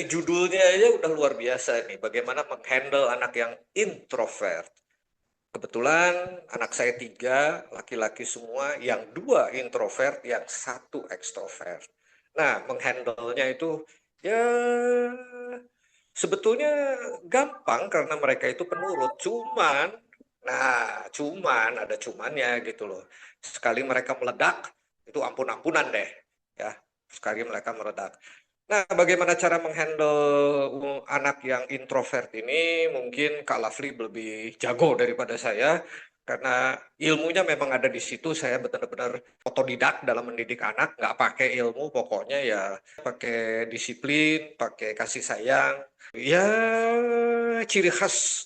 judulnya aja udah luar biasa nih, bagaimana menghandle anak yang introvert. Kebetulan anak saya 3, laki-laki semua, yang 2 introvert, yang 1 ekstrovert. Nah, menghandle-nya itu ya sebetulnya gampang karena mereka itu penurut. Cuman ada cumannya gitu loh. Sekali mereka meledak, itu ampun-ampunan deh. Ya, sekali mereka meledak. Nah, bagaimana cara menghandle anak yang introvert ini? Mungkin Kak Lafli lebih jago daripada saya, karena ilmunya memang ada di situ. Saya benar-benar otodidak dalam mendidik anak, nggak pakai ilmu, pokoknya ya pakai disiplin, pakai kasih sayang. Ya, ciri khas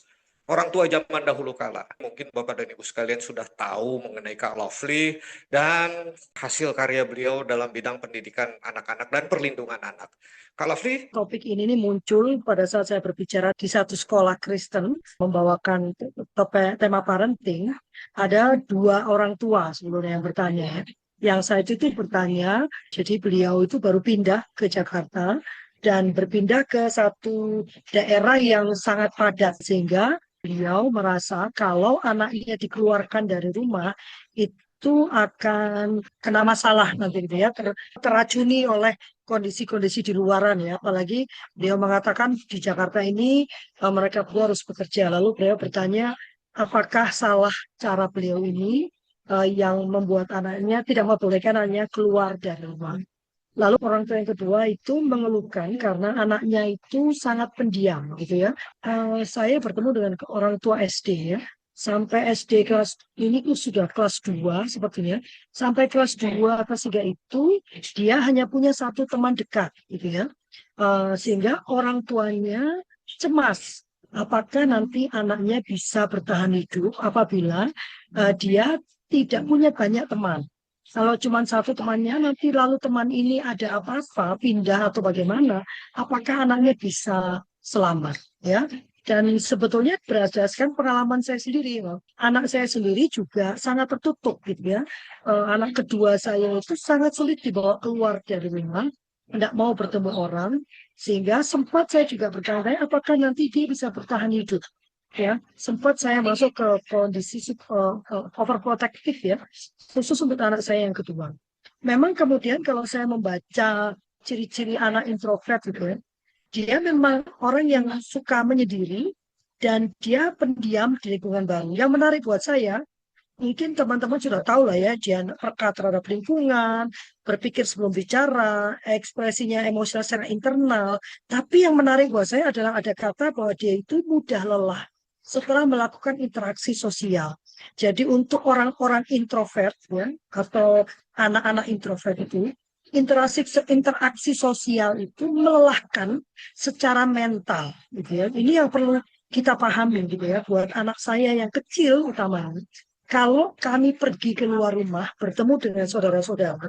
orang tua zaman dahulu kala. Mungkin Bapak dan Ibu sekalian sudah tahu mengenai Kak Lovely dan hasil karya beliau dalam bidang pendidikan anak-anak dan perlindungan anak. Kak Lovely? Topik ini nih muncul pada saat saya berbicara di satu sekolah Kristen membawakan tema parenting. Ada 2 orang tua sebenarnya yang bertanya. Yang saya itu bertanya, jadi beliau itu baru pindah ke Jakarta dan berpindah ke satu daerah yang sangat padat sehingga beliau merasa kalau anaknya dikeluarkan dari rumah itu akan kena masalah nanti gitu ya, teracuni oleh kondisi-kondisi di luaran ya, apalagi beliau mengatakan di Jakarta ini mereka berdua harus bekerja. Lalu beliau bertanya, apakah salah cara beliau ini yang membuat anaknya tidak membolehkan anaknya keluar dari rumah. Lalu orang tua yang kedua itu mengeluhkan karena anaknya itu sangat pendiam gitu ya. Saya bertemu dengan orang tua SD ya. Sampai SD kelas ini tuh sudah kelas 2 sepertinya. Sampai kelas 2 atau 3 itu dia hanya punya satu teman dekat gitu ya. Sehingga orang tuanya cemas apakah nanti anaknya bisa bertahan hidup apabila dia tidak punya banyak teman. Kalau cuma satu temannya, nanti lalu teman ini ada apa-apa, pindah atau bagaimana, apakah anaknya bisa selamat? Ya, dan sebetulnya berdasarkan pengalaman saya sendiri, anak saya sendiri juga sangat tertutup, gitu ya. Anak kedua saya itu sangat sulit dibawa keluar dari rumah, tidak mau bertemu orang, sehingga sempat saya juga bertanya, apakah nanti dia bisa bertahan hidup? Ya, sempat saya masuk ke kondisi overprotective ya, khusus untuk anak saya yang kedua. Memang kemudian kalau saya membaca ciri-ciri anak introvert gitu ya, dia memang orang yang suka menyendiri dan dia pendiam di lingkungan baru. Yang menarik buat saya, mungkin teman-teman sudah tahu lah ya, dia peka terhadap lingkungan, berpikir sebelum bicara, ekspresinya emosional secara internal. Tapi yang menarik buat saya adalah ada kata bahwa dia itu mudah lelah setelah melakukan interaksi sosial. Jadi untuk orang-orang introvert ya, atau anak-anak introvert itu, interaksi sosial itu melelahkan secara mental gitu ya. Ini yang perlu kita pahami gitu ya, buat anak saya yang kecil utamanya. Kalau kami pergi keluar rumah bertemu dengan saudara-saudara,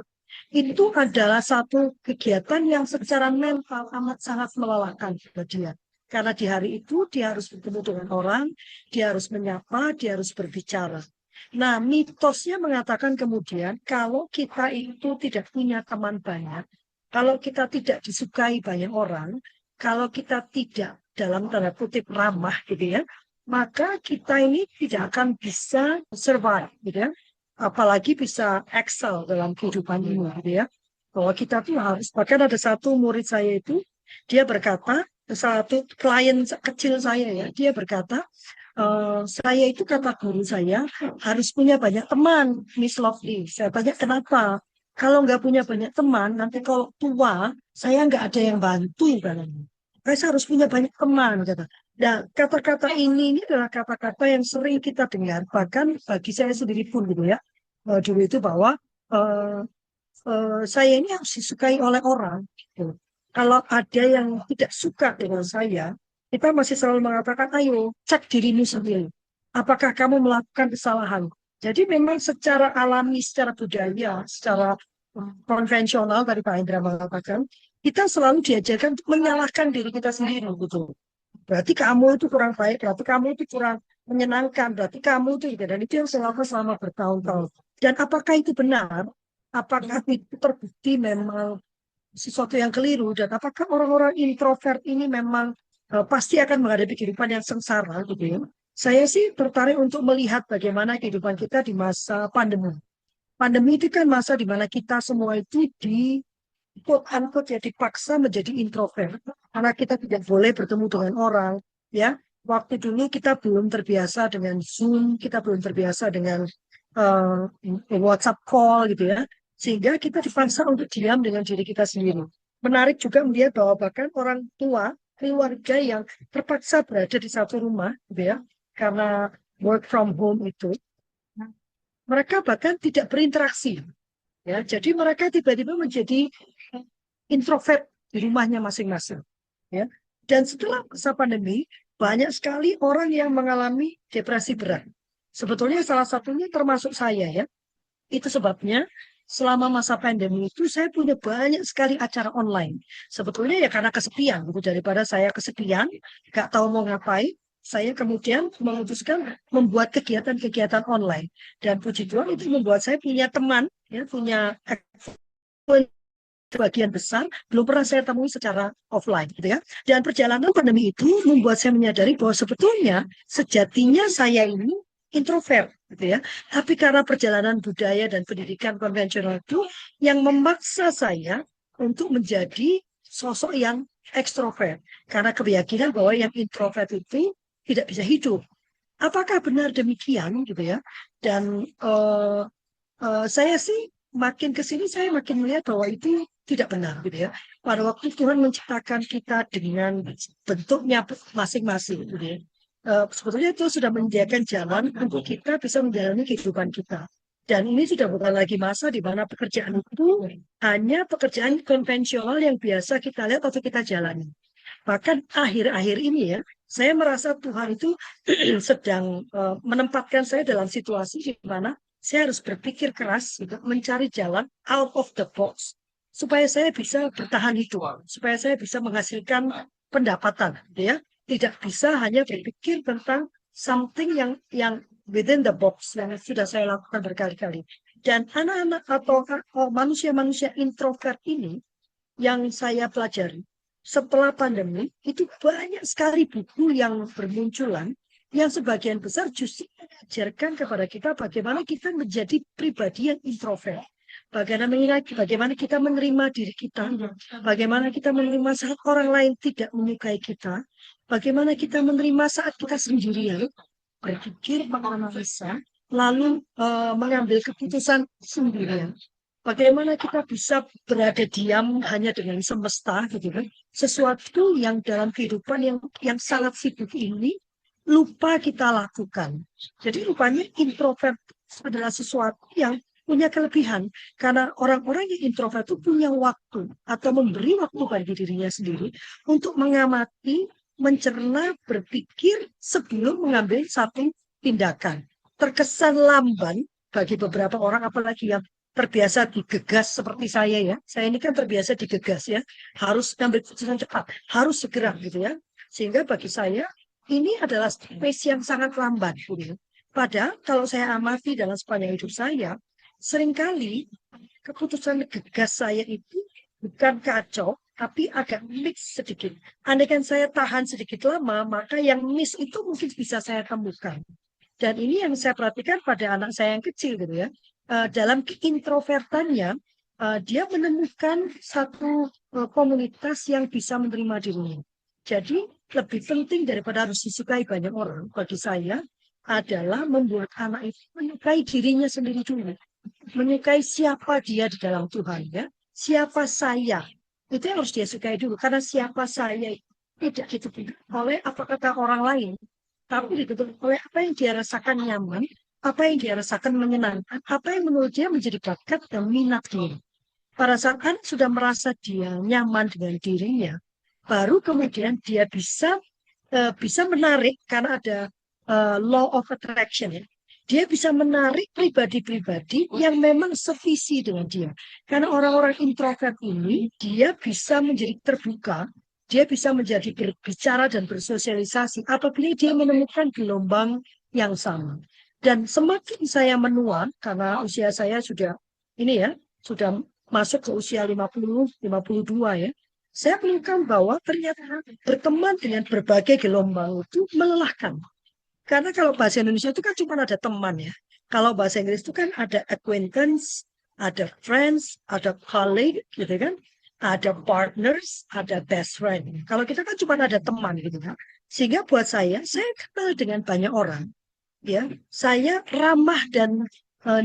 itu adalah satu kegiatan yang secara mental amat sangat melelahkan bagi dia. Karena di hari itu dia harus bertemu dengan orang, dia harus menyapa, dia harus berbicara. Nah, mitosnya mengatakan kemudian kalau kita itu tidak punya teman banyak, kalau kita tidak disukai banyak orang, kalau kita tidak dalam tanda kutip ramah gitu ya, maka kita ini tidak akan bisa survive gitu ya. Apalagi bisa excel dalam kehidupan ini gitu ya. Bahwa kita tuh harus, bahkan ada satu murid saya itu, dia berkata, satu klien kecil saya ya, dia berkata, saya itu kata guru saya harus punya banyak teman, Miss Lovely. Saya tanya kenapa? Kalau nggak punya banyak teman, nanti kalau tua, saya nggak ada yang bantu. Saya harus punya banyak teman. Kata. Nah, kata-kata ini adalah kata-kata yang sering kita dengar. Bahkan bagi saya sendiri pun gitu ya. Dulu itu bahwa eh, saya ini harus disukai oleh orang. Gitu. Kalau ada yang tidak suka dengan saya, kita masih selalu mengatakan, ayo cek dirimu sendiri. Apakah kamu melakukan kesalahan? Jadi memang secara alami, secara budaya, secara konvensional tadi Pak Indra mengatakan, kita selalu diajarkan untuk menyalahkan diri kita sendiri. Gitu. Berarti kamu itu kurang baik, berarti kamu itu kurang menyenangkan, berarti kamu itu, dan itu yang saya lakukan selama bertahun-tahun. Dan apakah itu benar? Apakah itu terbukti memang sesuatu yang keliru, dan apakah orang-orang introvert ini memang pasti akan menghadapi kehidupan yang sengsara gitu ya. Saya sih tertarik untuk melihat bagaimana kehidupan kita di masa pandemi. Pandemi itu kan masa di mana kita semua itu di quote unquote ya dipaksa menjadi introvert karena kita tidak boleh bertemu dengan orang, ya. Waktu dulu kita belum terbiasa dengan Zoom, kita belum terbiasa dengan WhatsApp call gitu ya, sehingga kita dipaksa untuk diam dengan diri kita sendiri. Menarik juga melihat bahwa bahkan orang tua keluarga yang terpaksa berada di satu rumah gitu ya, karena work from home itu, mereka bahkan tidak berinteraksi, ya. Jadi mereka tiba-tiba menjadi introvert di rumahnya masing-masing, ya. Dan setelah masa pandemi, banyak sekali orang yang mengalami depresi berat. Sebetulnya salah satunya termasuk saya, ya. Itu sebabnya selama masa pandemi itu saya punya banyak sekali acara online. Sebetulnya ya karena kesepian, gitu. Daripada saya kesepian, nggak tahu mau ngapain, saya kemudian memutuskan membuat kegiatan-kegiatan online. Dan puji Tuhan itu membuat saya punya teman, ya, punya sebagian besar belum pernah saya temui secara offline gitu ya. Dan perjalanan pandemi itu membuat saya menyadari bahwa sebetulnya sejatinya saya ini introvert gitu ya. Tapi karena perjalanan budaya dan pendidikan konvensional itu yang memaksa saya untuk menjadi sosok yang ekstrovert. Karena keyakinan bahwa yang introvert itu tidak bisa hidup. Apakah benar demikian gitu ya? Dan saya sih makin ke sini saya makin melihat bahwa itu tidak benar gitu ya. Pada waktu Tuhan menciptakan kita dengan bentuknya masing-masing gitu ya. Sebetulnya itu sudah menyediakan jalan untuk kita bisa menjalani kehidupan kita. Dan ini sudah bukan lagi masa di mana pekerjaan itu hanya pekerjaan konvensional yang biasa kita lihat atau kita jalani. Bahkan akhir-akhir ini ya, saya merasa Tuhan itu sedang menempatkan saya dalam situasi di mana saya harus berpikir keras gitu, mencari jalan out of the box supaya saya bisa bertahan hidup, supaya saya bisa menghasilkan pendapatan, gitu ya. Tidak bisa hanya berpikir tentang something yang within the box yang sudah saya lakukan berkali-kali. Dan anak-anak atau manusia-manusia introvert ini yang saya pelajari setelah pandemi itu banyak sekali buku yang bermunculan yang sebagian besar justru mengajarkan kepada kita bagaimana kita menjadi pribadi yang introvert. Bagaimana kita menerima diri kita, bagaimana kita menerima saat orang lain tidak menyukai kita, bagaimana kita menerima saat kita sendirian, berpikir, menganalisa, lalu mengambil keputusan sendirian. Bagaimana kita bisa berada diam hanya dengan semesta, gitu kan? Sesuatu yang dalam kehidupan yang sangat sibuk ini lupa kita lakukan. Jadi rupanya introvert adalah sesuatu yang punya kelebihan karena orang-orang yang introvert itu punya waktu atau memberi waktu bagi dirinya sendiri untuk mengamati, mencerna, berpikir sebelum mengambil satu tindakan. Terkesan lamban bagi beberapa orang, apalagi yang terbiasa digegas seperti saya ya. Saya ini kan terbiasa digegas ya. Harus ambil keputusan cepat, harus segera gitu ya. Sehingga bagi saya ini adalah space yang sangat lambat. Gitu. Padahal kalau saya amati dalam sepanjang hidup saya, seringkali keputusan gegas saya itu bukan kacau, tapi agak mix sedikit. Andaikan saya tahan sedikit lama, maka yang miss itu mungkin bisa saya temukan. Dan ini yang saya perhatikan pada anak saya yang kecil gitu ya. Dalam keintrovertannya, dia menemukan satu komunitas yang bisa menerima dirinya. Jadi lebih penting daripada harus disukai banyak orang, bagi saya adalah membuat anak itu menyukai dirinya sendiri dulu. Menyukai siapa dia di dalam Tuhan ya. Siapa saya. Itu yang harus dia sukai dulu. Karena siapa saya tidak ditentukan oleh apa kata orang lain. Tapi ditentukan oleh apa yang dia rasakan nyaman, apa yang dia rasakan menyenangkan, apa yang menurut dia menjadi bakat dan minat dia. Pada saat anak sudah merasa dia nyaman dengan dirinya, baru kemudian dia bisa menarik karena ada law of attraction ya. Dia bisa menarik pribadi-pribadi yang memang sevisi dengan dia. Karena orang-orang introvert ini dia bisa menjadi terbuka, dia bisa menjadi berbicara dan bersosialisasi apabila dia menemukan gelombang yang sama. Dan semakin saya menua karena usia saya sudah ini ya, sudah masuk ke usia 50, 52 ya, saya menemukan bahwa ternyata berteman dengan berbagai gelombang itu melelahkan. Karena kalau bahasa Indonesia itu kan cuma ada teman ya. Kalau bahasa Inggris itu kan ada acquaintance, ada friends, ada colleague gitu kan. Ada partners, ada best friend. Kalau kita kan cuma ada teman gitu kan. Sehingga buat saya kenal dengan banyak orang ya, saya ramah dan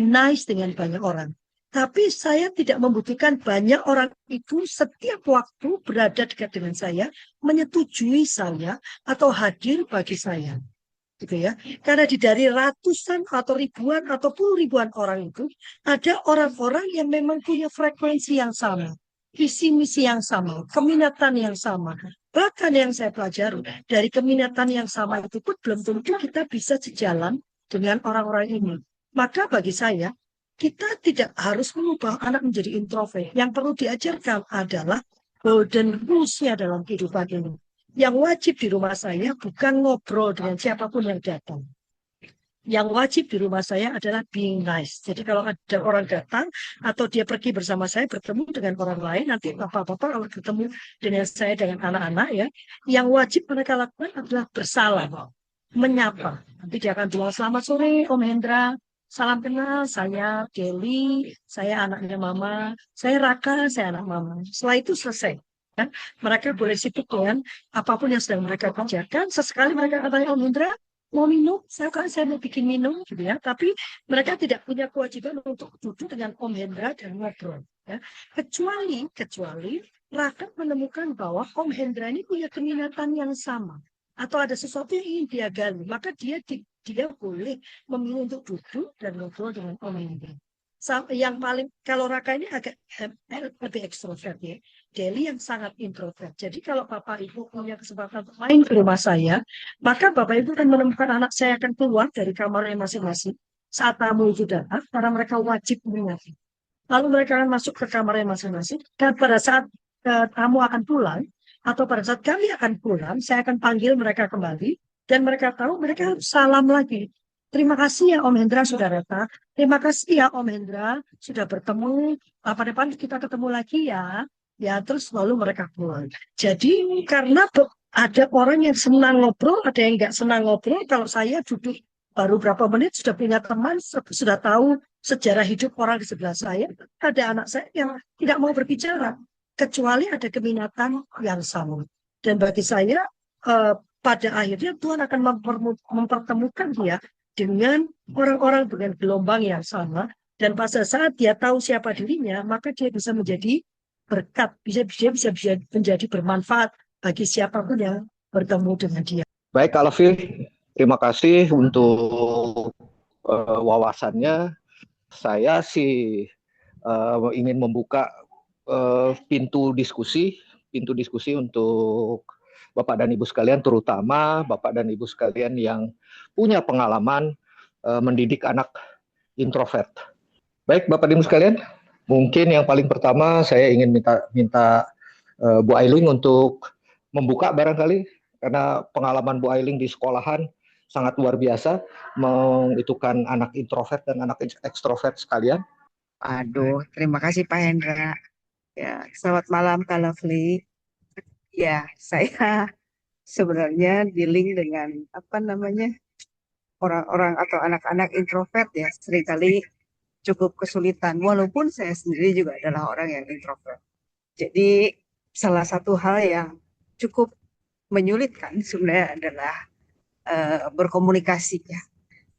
nice dengan banyak orang. Tapi saya tidak membutuhkan banyak orang itu setiap waktu berada dekat dengan saya, menyetujui saya atau hadir bagi saya. Gitu ya. Karena dari ratusan atau ribuan atau puluh ribuan orang itu ada orang-orang yang memang punya frekuensi yang sama, visi misi yang sama, keminatan yang sama. Bahkan yang saya pelajari dari keminatan yang sama itu pun belum tentu kita bisa sejalan dengan orang-orang ini. Maka bagi saya kita tidak harus mengubah anak menjadi introvert. Yang perlu diajarkan adalah golden rules-nya dalam kehidupan ini. Yang wajib di rumah saya bukan ngobrol dengan siapapun yang datang. Yang wajib di rumah saya adalah being nice. Jadi kalau ada orang datang atau dia pergi bersama saya bertemu dengan orang lain, nanti bapak-bapak kalau ketemu dengan saya dengan anak-anak ya, yang wajib mereka lakukan adalah bersalam, menyapa. Nanti dia akan bilang selamat sore Om Hendra, salam kenal, saya Deli, saya anaknya Mama, saya Raka, saya anak Mama. Setelah itu selesai. Kan? Mereka boleh sibuk dengan apapun yang sedang mereka kerjakan. Sesekali mereka katanya Om Hendra, mau minum, saya mau bikin minum gitu ya, tapi mereka tidak punya kewajiban untuk duduk dengan Om Hendra dan ngobrol ya. Kecuali Raka menemukan bahwa Om Hendra ini punya keminatan yang sama atau ada sesuatu yang ingin dia gali, maka dia boleh memilih untuk duduk dan ngobrol dengan Om Hendra. Yang paling kalau Raka ini agak lebih ekstrovert ya, Deli yang sangat introvert. Jadi kalau Bapak Ibu punya kesempatan untuk main ke rumah saya, maka Bapak Ibu akan menemukan anak saya akan keluar dari kamarnya masing-masing saat tamu itu datang, karena mereka wajib mengingati. Lalu mereka akan masuk ke kamarnya masing-masing, dan pada saat tamu akan pulang, atau pada saat kami akan pulang, saya akan panggil mereka kembali, dan mereka tahu mereka harus salam lagi. Terima kasih ya Om Hendra sudah datang. Terima kasih ya Om Hendra sudah bertemu. Pada depan kita ketemu lagi ya. Ya terus lalu mereka pulang. Jadi karena ada orang yang senang ngobrol, ada yang nggak senang ngobrol. Kalau saya duduk baru berapa menit sudah punya teman, sudah tahu sejarah hidup orang di sebelah saya. Ada anak saya yang tidak mau berbicara, kecuali ada keminatan yang sama. Dan bagi saya, pada akhirnya Tuhan akan mempertemukan dia dengan orang-orang dengan gelombang yang sama. Dan pada saat dia tahu siapa dirinya, maka dia bisa menjadi berkat, dia bisa menjadi bermanfaat bagi siapapun yang bertemu dengan dia. Baik, Kak Lofi, terima kasih untuk wawasannya. Saya sih ingin membuka pintu diskusi untuk Bapak dan Ibu sekalian, terutama Bapak dan Ibu sekalian yang punya pengalaman mendidik anak introvert. Baik, Bapak dan Ibu sekalian, mungkin yang paling pertama saya ingin minta Bu Ailing untuk membuka barangkali, karena pengalaman Bu Ailing di sekolahan sangat luar biasa, mengitukan anak introvert dan anak ekstrovert sekalian. Aduh, terima kasih Pak Hendra. Ya, selamat malam Kak Lovely. Ya, saya sebenarnya dealing dengan orang-orang atau anak-anak introvert ya, seringkali cukup kesulitan. Walaupun saya sendiri juga adalah orang yang introvert. Jadi salah satu hal yang cukup menyulitkan sebenarnya adalah berkomunikasi ya.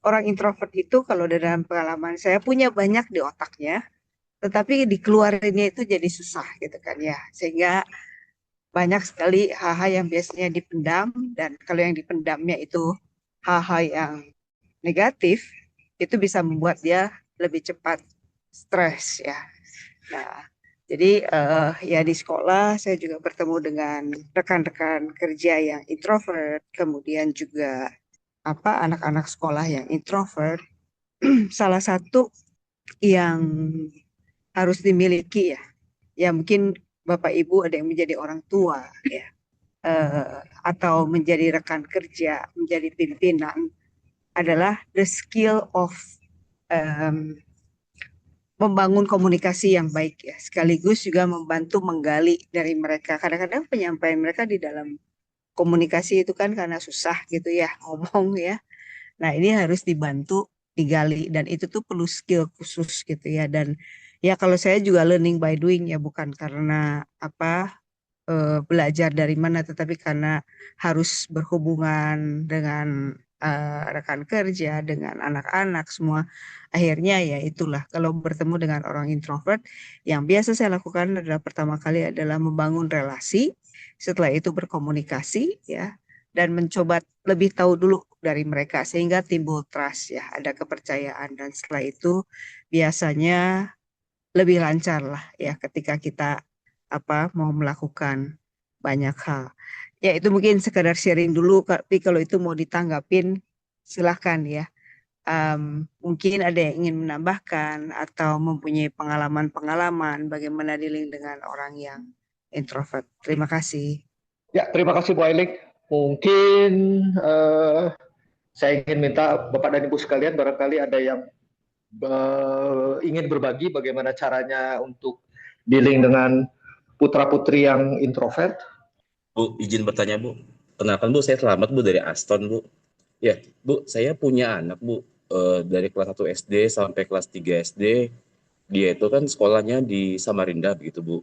Orang introvert itu kalau dalam pengalaman saya punya banyak di otaknya, tetapi dikeluarinnya itu jadi susah gitu kan ya, sehingga banyak sekali hal-hal yang biasanya dipendam, dan kalau yang dipendamnya itu hal-hal yang negatif, itu bisa membuat dia lebih cepat stres ya. Nah, jadi ya di sekolah saya juga bertemu dengan rekan-rekan kerja yang introvert, kemudian juga anak-anak sekolah yang introvert. Salah satu yang harus dimiliki ya. Ya mungkin Bapak Ibu ada yang menjadi orang tua ya, atau menjadi rekan kerja, menjadi pimpinan, adalah the skill of membangun komunikasi yang baik ya, sekaligus juga membantu menggali dari mereka. Kadang-kadang penyampaian mereka di dalam komunikasi itu kan karena susah gitu ya ngomong ya. Nah, ini harus dibantu digali dan itu tuh perlu skill khusus gitu ya. Dan ya kalau saya juga learning by doing ya, bukan karena belajar dari mana, tetapi karena harus berhubungan dengan rekan kerja, dengan anak-anak semua. Akhirnya ya itulah, kalau bertemu dengan orang introvert, yang biasa saya lakukan adalah pertama kali adalah membangun relasi, setelah itu berkomunikasi ya, dan mencoba lebih tahu dulu dari mereka sehingga timbul trust ya, ada kepercayaan, dan setelah itu biasanya lebih lancar lah ya ketika kita mau melakukan banyak hal. Ya itu mungkin sekedar sharing dulu, tapi kalau itu mau ditanggapin silahkan ya. Mungkin ada yang ingin menambahkan atau mempunyai pengalaman-pengalaman bagaimana dealing dengan orang yang introvert. Terima kasih. Ya, terima kasih Bu Ailing. Mungkin saya ingin minta Bapak dan Ibu sekalian, barangkali ada yang ingin berbagi bagaimana caranya untuk dealing dengan putra-putri yang introvert. Bu, izin bertanya, Bu. Kenalkan, Bu, saya Selamat, Bu, dari Aston, Bu. Ya, Bu, saya punya anak, Bu. Dari kelas 1 SD sampai kelas 3 SD, dia itu kan sekolahnya di Samarinda, begitu, Bu.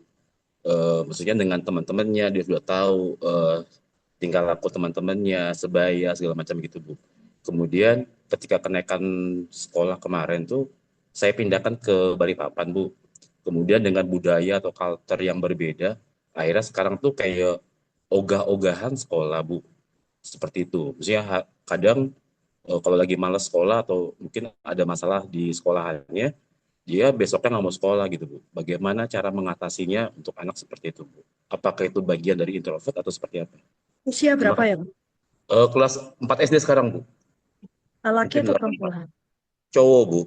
Maksudnya dengan teman-temannya, dia sudah tahu tingkah laku teman-temannya, sebaya, segala macam gitu, Bu. Kemudian ketika kenaikan sekolah kemarin tuh, saya pindahkan ke Balikpapan, Bu. Kemudian dengan budaya atau culture yang berbeda, akhirnya sekarang tuh kayak ogah-ogahan sekolah, Bu. Seperti itu. Maksudnya kadang kalau lagi malas sekolah atau mungkin ada masalah di sekolahannya, dia besoknya nggak mau sekolah gitu, Bu. Bagaimana cara mengatasinya untuk anak seperti itu, Bu? Apakah itu bagian dari introvert atau seperti apa? Usia Terima berapa kasih. ya, Bu? Kelas 4 SD sekarang, Bu. Laki Mungkin atau 8 perempuan? cowok, Bu.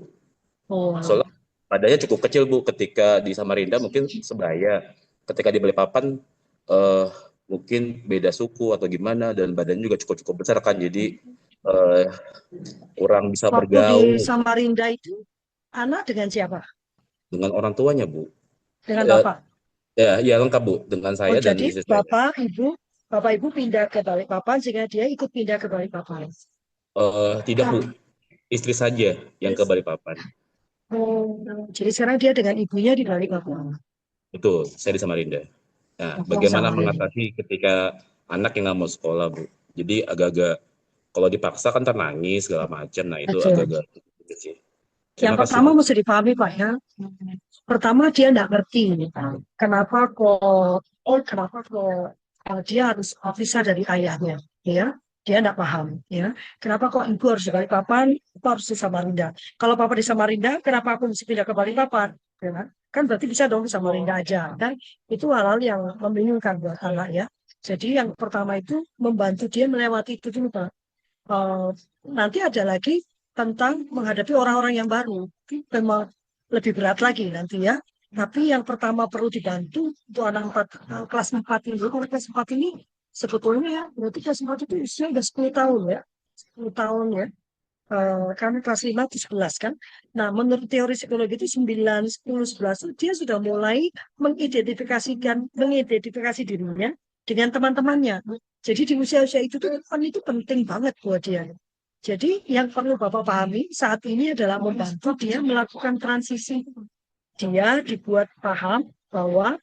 Oh, Soalnya badannya cukup kecil, Bu. Ketika di Samarinda mungkin sebaya. Ketika di Balikpapan eh, mungkin beda suku atau gimana, dan badannya juga cukup-cukup besar kan. Jadi eh, kurang bisa waktu di bergaul Samarinda itu anak dengan siapa? dengan orang tuanya, Bu. Dengan Eh, bapak. ya lengkap, Bu. Dengan Oh, saya dan jadi istri saya. bapak ibu pindah ke Balikpapan sehingga dia ikut pindah ke Balikpapan. Tidak, Bu. Istri saja yang ke Balikpapan. Oh, jadi sekarang dia dengan ibunya di Balikpapan. Betul, saya di Samarinda. Nah, Oh, bagaimana Samarinda. mengatasi ketika anak yang nggak mau sekolah, Bu? Jadi agak-agak, kalau dipaksa kan nangis segala macam. Nah, itu Betul. agak-agak gitu sih. Yang Terima kasih, pertama Bu. mesti dipahami Pak ya. Pertama dia nggak ngerti kenapa kok dia harus pisah dari ayahnya, ya. Dia nggak paham, ya. Kenapa kok ibu harus di Balikpapan, ibu harus di Samarinda? Kalau papa di Samarinda, kenapa aku mesti pindah ke Balikpapan? Ya kan? Kan berarti bisa dong di Samarinda aja, kan? Itu hal-hal yang membingungkan buat anak ya. Jadi yang pertama itu membantu dia melewati itu dulu Pak. Eh, Nanti ada lagi tentang menghadapi orang-orang yang baru. Itu memang lebih berat lagi nanti ya. Tapi yang pertama perlu dibantu untuk anak kelas 4 ini. Kalau kelas 4 ini sebetulnya ya, berarti kelas 4 itu usia udah 10 tahun ya. 10 tahun ya. Kami kelas 5 itu 11 kan. Nah, menurut teori psikologi itu 9, 10, 11 itu dia sudah mulai mengidentifikasi dirinya dengan teman-temannya. Jadi di usia-usia itu tuh kan itu penting banget buat dia. Jadi yang perlu Bapak pahami saat ini adalah membantu dia melakukan transisi. Dia dibuat paham bahwa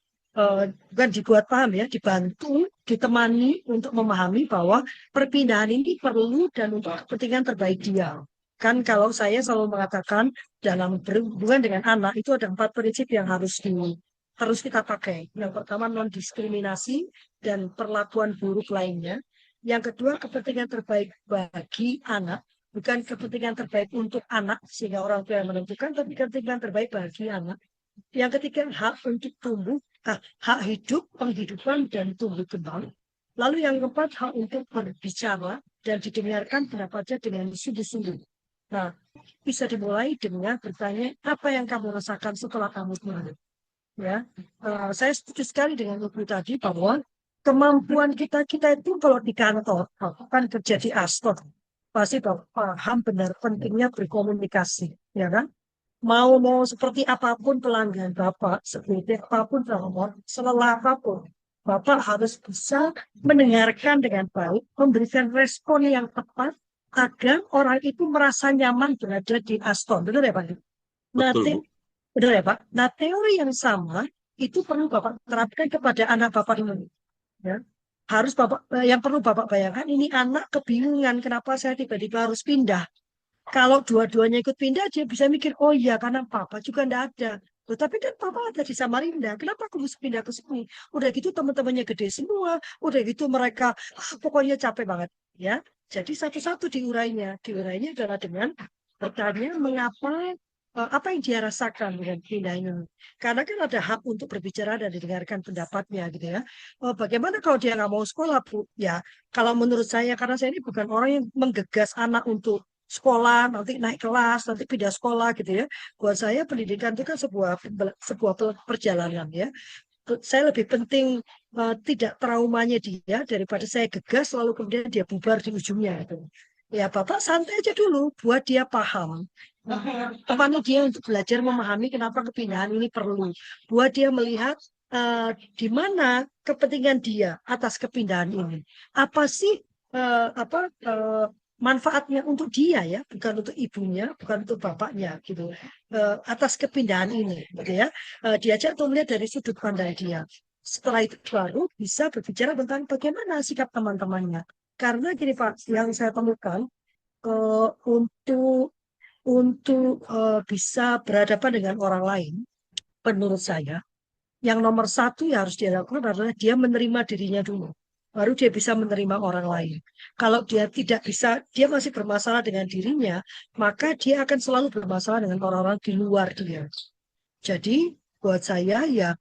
bukan dibuat paham ya, dibantu, ditemani untuk memahami bahwa perpindahan ini perlu dan untuk kepentingan terbaik dia. Kan kalau saya selalu mengatakan dalam berhubungan dengan anak itu ada 4 prinsip yang harus kita pakai. Yang pertama non-diskriminasi dan perlakuan buruk lainnya. Yang kedua kepentingan terbaik bagi anak, bukan kepentingan terbaik untuk anak sehingga orang tua yang menentukan, tapi kepentingan terbaik bagi anak. Yang ketiga hak untuk hak hidup, penghidupan dan tumbuh kembang. Lalu yang keempat hak untuk berbicara dan didengarkan pendapatnya dengan sungguh-sungguh. Nah, bisa dimulai dengan bertanya apa yang kamu rasakan setelah kamu pulang. Ya, saya setuju sekali dengan Ibu tadi bahwa kemampuan kita itu kalau di kantor, kan kerja di Astor, pasti paham benar pentingnya berkomunikasi, ya kan? mau seperti apapun pelanggan Bapak, seperti apapun pemohon, selelah apapun, Bapak harus bisa mendengarkan dengan baik, memberikan respon yang tepat agar orang itu merasa nyaman berada di Aston. Benar ya Pak? Nah, Betul, Bu. benar ya Pak? Nah, teori yang sama itu perlu Bapak terapkan kepada anak Bapak ini. Ya. Harus yang perlu Bapak bayangkan, ini anak kebingungan kenapa saya tiba-tiba harus pindah. Kalau dua-duanya ikut pindah, dia bisa mikir, oh iya, karena papa juga enggak ada. Loh, tapi kan papa ada di Samarinda, kenapa aku harus pindah ke sini? Udah gitu teman-temannya gede semua, udah gitu mereka pokoknya capek banget. Ya, jadi satu-satu diurainya. Diurainya adalah dengan bertanya mengapa, apa yang dia rasakan dengan pindahnya. Karena kan ada hak untuk berbicara dan didengarkan pendapatnya gitu ya. Oh, bagaimana kalau dia nggak mau sekolah, Bu? Ya, kalau menurut saya, karena saya ini bukan orang yang menggegas anak untuk sekolah, nanti naik kelas, nanti pindah sekolah gitu ya. Buat saya pendidikan itu kan sebuah perjalanan ya. Saya lebih penting tidak traumanya dia daripada saya gegas lalu kemudian dia bubar di ujungnya gitu. Ya Bapak santai aja dulu, buat dia paham. Temani dia untuk belajar memahami kenapa kepindahan ini perlu. Buat dia melihat di mana kepentingan dia atas kepindahan ini. Apa sih manfaatnya untuk dia ya, bukan untuk ibunya, bukan untuk bapaknya gitu. Atas kepindahan ini, gitu ya. Diajak untuk melihat dari sudut pandang dia. Setelah itu baru bisa berbicara tentang bagaimana sikap teman-temannya. Karena gini Pak, yang saya temukan untuk bisa berhadapan dengan orang lain, menurut saya, yang nomor satu yang harus dia lakukan adalah dia menerima dirinya dulu. Baru dia bisa menerima orang lain. Kalau dia tidak bisa, dia masih bermasalah dengan dirinya, maka dia akan selalu bermasalah dengan orang-orang di luar dia. Jadi buat saya ya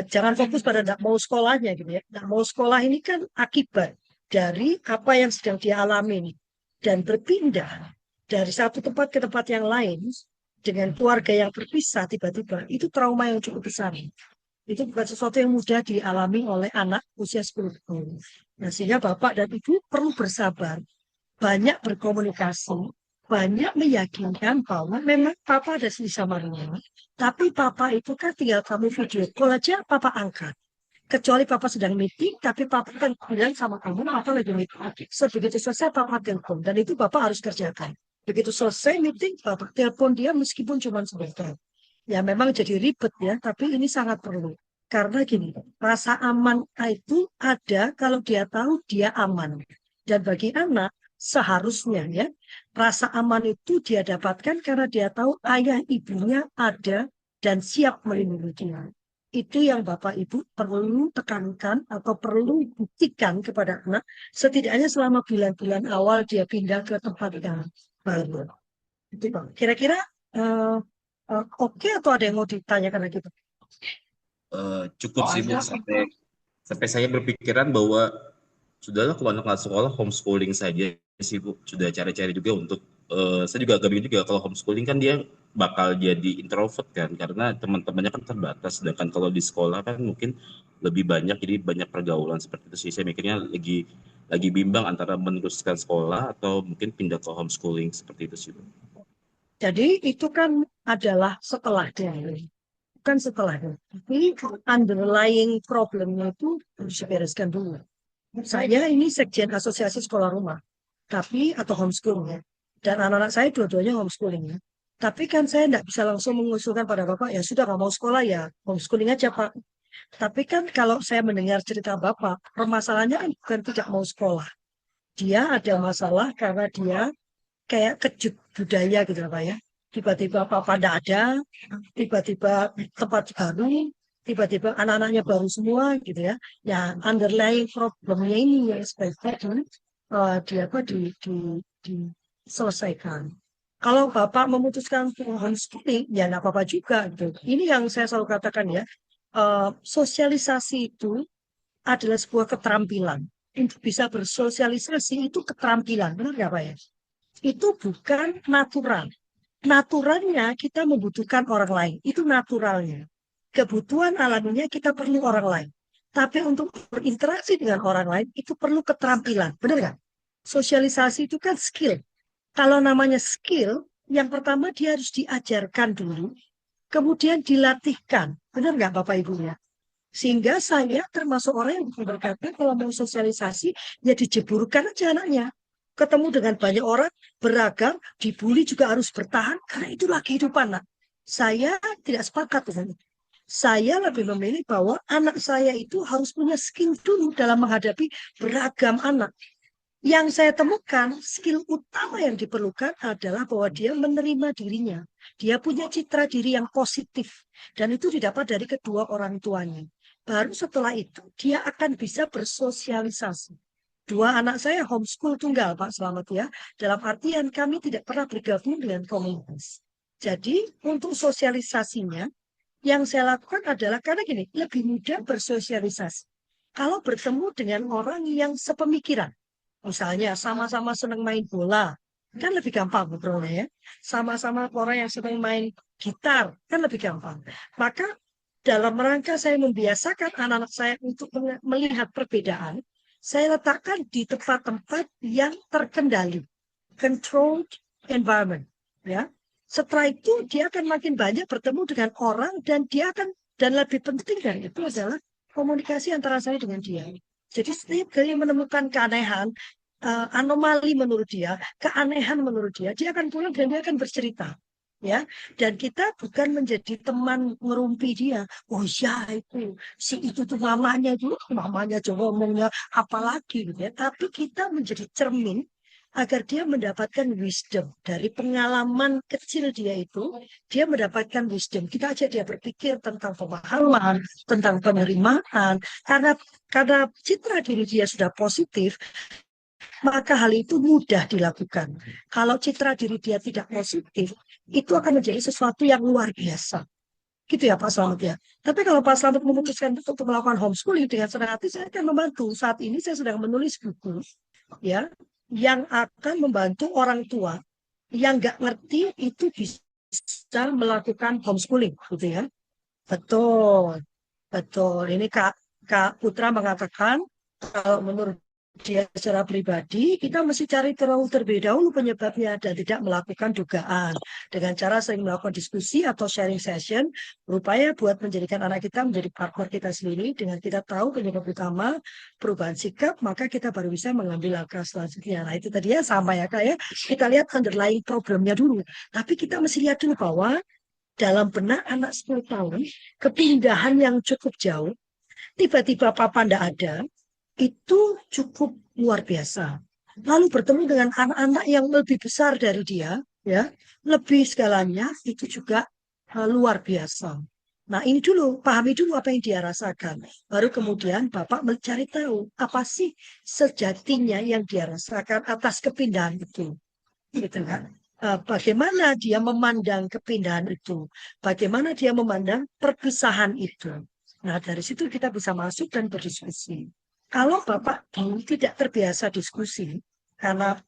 jangan fokus pada tidak mau sekolahnya gitu ya. Tidak mau sekolah ini kan akibat dari apa yang sedang dia alami dan berpindah dari satu tempat ke tempat yang lain dengan keluarga yang berpisah tiba-tiba itu trauma yang cukup besar. Itu bukan sesuatu yang mudah dialami oleh anak usia 10 tahun. Nah, sehingga Bapak dan Ibu perlu bersabar, banyak berkomunikasi, banyak meyakinkan bahwa memang Papa ada di Samarinda, tapi Papa itu kan tinggal kamu video call aja Papa angkat. Kecuali Papa sedang meeting, tapi Papa kan bilang sama kamu, Papa lagi meeting. Sebegitu selesai Papa telepon, dan itu Bapak harus kerjakan. Begitu selesai meeting, Bapak telepon dia meskipun cuma sebentar. Ya memang jadi ribet ya, tapi ini sangat perlu. Karena gini, rasa aman itu ada kalau dia tahu dia aman. Dan bagi anak, seharusnya ya, rasa aman itu dia dapatkan karena dia tahu ayah ibunya ada dan siap melindungi dia. Itu yang Bapak Ibu perlu tekankan atau perlu buktikan kepada anak, setidaknya selama bulan-bulan awal dia pindah ke tempat yang baru. Itu Pak. Kira-kira oke atau ada yang mau ditanyakan lagi Pak? Cukup sih, Bu. Sampai saya berpikiran bahwa sudahlah kalau anak nggak sekolah homeschooling saja sih, Bu. Sudah cari-cari juga untuk saya juga agak bingung juga kalau homeschooling kan dia bakal jadi introvert kan karena teman-temannya kan terbatas, sedangkan kalau di sekolah kan mungkin lebih banyak, jadi banyak pergaulan seperti itu sih. Saya mikirnya lagi bimbang antara meneruskan sekolah atau mungkin pindah ke homeschooling seperti itu sih, Bu. Jadi itu kan adalah setelah dari, bukan setelahnya. Tapi underlying problemnya itu harus dibereskan dulu. Saya ini sekjen asosiasi sekolah rumah, tapi atau homeschooling ya. Dan anak-anak saya dua-duanya homeschooling ya. Tapi kan saya tidak bisa langsung mengusulkan pada Bapak, ya sudah nggak mau sekolah ya homeschooling aja Pak. Tapi kan kalau saya mendengar cerita Bapak, permasalahannya kan bukan tidak mau sekolah. Dia ada masalah karena dia kayak kejut budaya gitu Pak ya. Tiba-tiba Papa tidak ada, tiba-tiba tempat baru, tiba-tiba anak-anaknya baru semua gitu ya. Ya underlying problemnya ini yang sebaiknya diselesaikan. Kalau Bapak memutuskan untuk homeschooling, ya nggak apa-apa juga gitu. Ini yang saya selalu katakan ya, sosialisasi itu adalah sebuah keterampilan. Untuk bisa bersosialisasi itu keterampilan, benar nggak Pak ya? Itu bukan natural. Naturalnya kita membutuhkan orang lain. Itu naturalnya. Kebutuhan alaminya kita perlu orang lain. Tapi untuk berinteraksi dengan orang lain itu perlu keterampilan. Benar nggak? Sosialisasi itu kan skill. Kalau namanya skill, Yang pertama dia harus diajarkan dulu, kemudian dilatihkan. Benar nggak Bapak Ibu ya? Sehingga saya termasuk orang yang berkata kalau mau sosialisasi, ya dijeburkan aja anaknya. Ketemu dengan banyak orang, beragam, dibully juga harus bertahan, karena itulah kehidupan. Nak. Saya tidak sepakat dengan itu. Saya lebih memilih bahwa anak saya itu harus punya skill dulu dalam menghadapi beragam anak. Yang saya temukan, skill utama yang diperlukan adalah bahwa dia menerima dirinya. Dia punya citra diri yang positif. Dan itu didapat dari kedua orang tuanya. Baru setelah itu, dia akan bisa bersosialisasi. Dua anak saya homeschool tunggal, Pak Slamet ya. Dalam artian kami tidak pernah bergabung dengan komunitas. Jadi, untuk sosialisasinya, yang saya lakukan adalah karena gini, lebih mudah bersosialisasi. Kalau bertemu dengan orang yang sepemikiran, misalnya sama-sama senang main bola, kan lebih gampang ngobrolnya ya. Sama-sama orang yang senang main gitar, kan lebih gampang. Maka dalam rangka saya membiasakan anak-anak saya untuk melihat perbedaan, saya letakkan di tempat-tempat yang terkendali, controlled environment, ya. Setelah itu dia akan makin banyak bertemu dengan orang dan dia akan, dan lebih penting dari itu adalah komunikasi antara saya dengan dia. Jadi setiap kali menemukan keanehan, anomali menurut dia, keanehan menurut dia akan pulang dan dia akan bercerita. Ya, dan kita bukan menjadi teman ngerumpi dia. Oh ya itu, si itu tuh mamanya coba ngomongnya apalagi gitu ya. Tapi kita menjadi cermin agar dia mendapatkan wisdom dari pengalaman kecil dia itu, dia mendapatkan wisdom. Kita ajak dia berpikir tentang pemahaman, tentang penerimaan, karena citra diri dia sudah positif, maka hal itu mudah dilakukan. Kalau citra diri dia tidak positif, itu akan menjadi sesuatu yang luar biasa. Gitu ya Pak Slamet ya. Tapi kalau Pak Slamet memutuskan untuk melakukan homeschooling dengan senang hati, saya akan membantu. Saat ini saya sedang menulis buku ya yang akan membantu orang tua yang nggak ngerti itu bisa melakukan homeschooling, gitu ya. Betul, betul. Ini Kak Putra mengatakan kalau menurut dia secara pribadi, kita mesti cari terlebih dahulu penyebabnya dan tidak melakukan dugaan. Dengan cara sering melakukan diskusi atau sharing session, berupaya buat menjadikan anak kita menjadi partner kita sendiri. Dengan kita tahu penyebab utama perubahan sikap, maka kita baru bisa mengambil langkah selanjutnya. Nah itu tadi ya sama ya Kak ya. Kita lihat underlying problemnya dulu. Tapi kita mesti lihat dulu bahwa dalam benak anak 10 tahun, kepindahan yang cukup jauh, tiba-tiba papa tidak ada, itu cukup luar biasa. Lalu bertemu dengan anak-anak yang lebih besar dari dia, ya, lebih segalanya, itu juga luar biasa. Nah ini dulu, pahami dulu apa yang dia rasakan. Baru kemudian Bapak mencari tahu, apa sih sejatinya yang dia rasakan atas kepindahan itu. Gitu kan? Bagaimana dia memandang kepindahan itu, bagaimana dia memandang perpisahan itu. Nah, dari situ kita bisa masuk dan berdiskusi. Kalau Bapak tidak terbiasa diskusi, karena